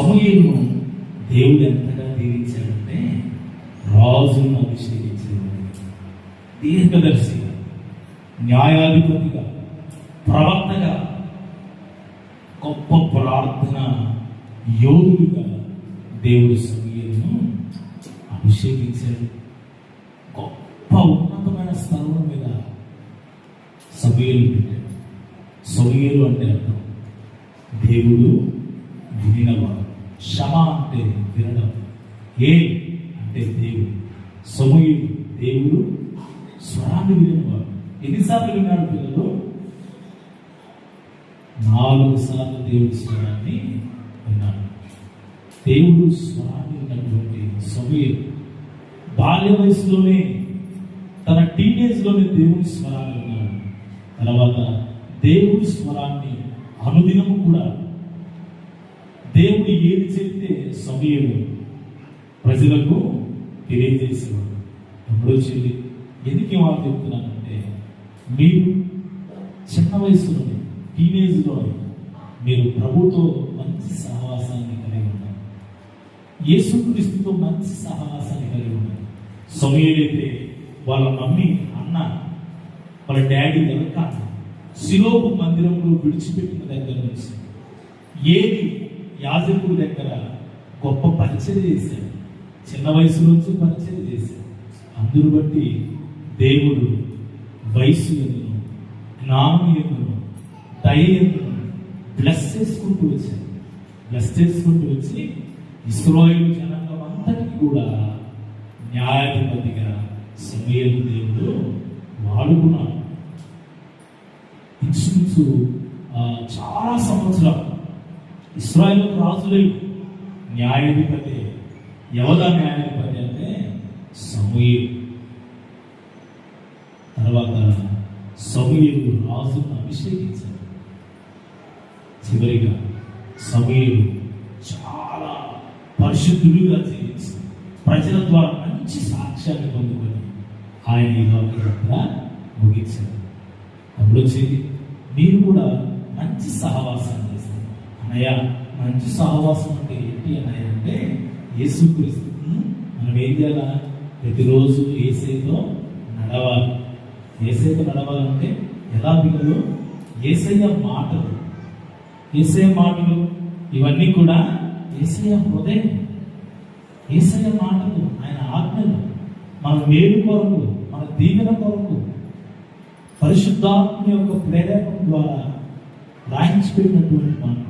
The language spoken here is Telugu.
సమూయేలును దేవుడు ఎంతగా దీవించాడంటే రాజును అభిషేకించేవాడు, దీర్ఘదర్శిగా, న్యాయాధిపతిగా, ప్రవక్తగా, గొప్ప ప్రార్థన యోధుడిగా దేవుడు సమూయేలును అభిషేకించాడు. గొప్ప ఉన్నతమైన స్థలం మీద సమూయేలు పెట్టాడు. సమూయేలు అంటే అర్థం దేవుడు వినినవాడు. క్షమ అంటే వినడం. ఏ అంటే దేవుడు. సమూయేలు దేవుడు స్వరాన్ని వినినవాడు. ఎన్నిసార్లు విన్నాడు పిల్లలు? 4 సార్లు దేవుడి స్వరాన్ని విన్నాడు. దేవుడు స్వరాన్ని విన్నటువంటి సమూయేలు బాల్య వయసులోనే, తన టీనేజ్లోనే దేవుడి స్వరాన్ని విన్నాడు. తర్వాత దేవుడి స్వరాన్ని అనుదినము కూడా దేవుడు ఏది చెప్తే సమూయేలు ప్రజలకు తెలియజేసేవాడు. ఎప్పుడో చెల్లి, ఎందుకు వాళ్ళు చెప్తున్నానంటే, మీరు చిన్న వయసులోనే, టీనేజ్లోనే మీరు ప్రభుతో మంచి సహవాసాన్ని కలిగి ఉన్నారు. యేసుక్రీస్తుతో మంచి సహవాసాన్ని కలిగి ఉన్నారు. సమూయేలు అయితే వాళ్ళ మమ్మీ, అన్న, వాళ్ళ డాడీ వెనక శిలోహు మందిరంలో విడిచిపెట్టిన దగ్గర నుంచి ఏది యాజకుడి దగ్గర గొప్ప పరిచయం చేశాడు. చిన్న వయసు నుంచి పరిచయం చేశాడు. అందును బట్టి దేవుడు వయసు ఎందును, జ్ఞానం ఎందును, దయ ఎందును బ్లెస్ చేసుకుంటూ వచ్చాడు. బ్లెస్ చేసుకుంటూ వచ్చి ఇశ్రాయేలు జనాంగం అంతటికి కూడా న్యాయాధిపతిగా సమూయేలు దేవుడు వాడుకున్నాడు. ఇంచుమించు చాలా సంవత్సరాలు ఇశ్రాయేలు రాజులే న్యాయాధిపతి. ఎవదా న్యాయాధిపతి అంటే సమూయేలు. తర్వాత సమూయేలు రాజును అభిషేకించాడు. చివరిగా సమూయేలు చాలా పరిశుద్ధుడిగా జీవించి ప్రజల ద్వారా మంచి సాక్ష్యాన్ని పొందుకొని ఆయన ఈ లోక యాత్ర ముగించాడు. అప్పుడు వచ్చేది, మీరు కూడా మంచి సహవాసాన్ని చేస్తారు. అన్నయ్య, మంచి సహవాసం అంటే ఏంటి అన్నయ్య అంటే, యేసుక్రీస్తు మనం ఏం చేయాలా? ప్రతిరోజు యేసయ్యతో నడవాలి. యేసయ్యతో నడవాలంటే ఎలా పిల్లలు? యేసయ్య మాటలు, యేసయ్య మాటలు ఇవన్నీ కూడా యేసయ్య హృదయం, యేసయ్య మాటలు, ఆయన ఆజ్ఞలు మన మేలు కొరకు, మన దీవెన కొరకు పరిశుద్ధాత్మ యొక్క ప్రేరేపణ ద్వారా రాయించిపెట్టినటువంటి మాటలు.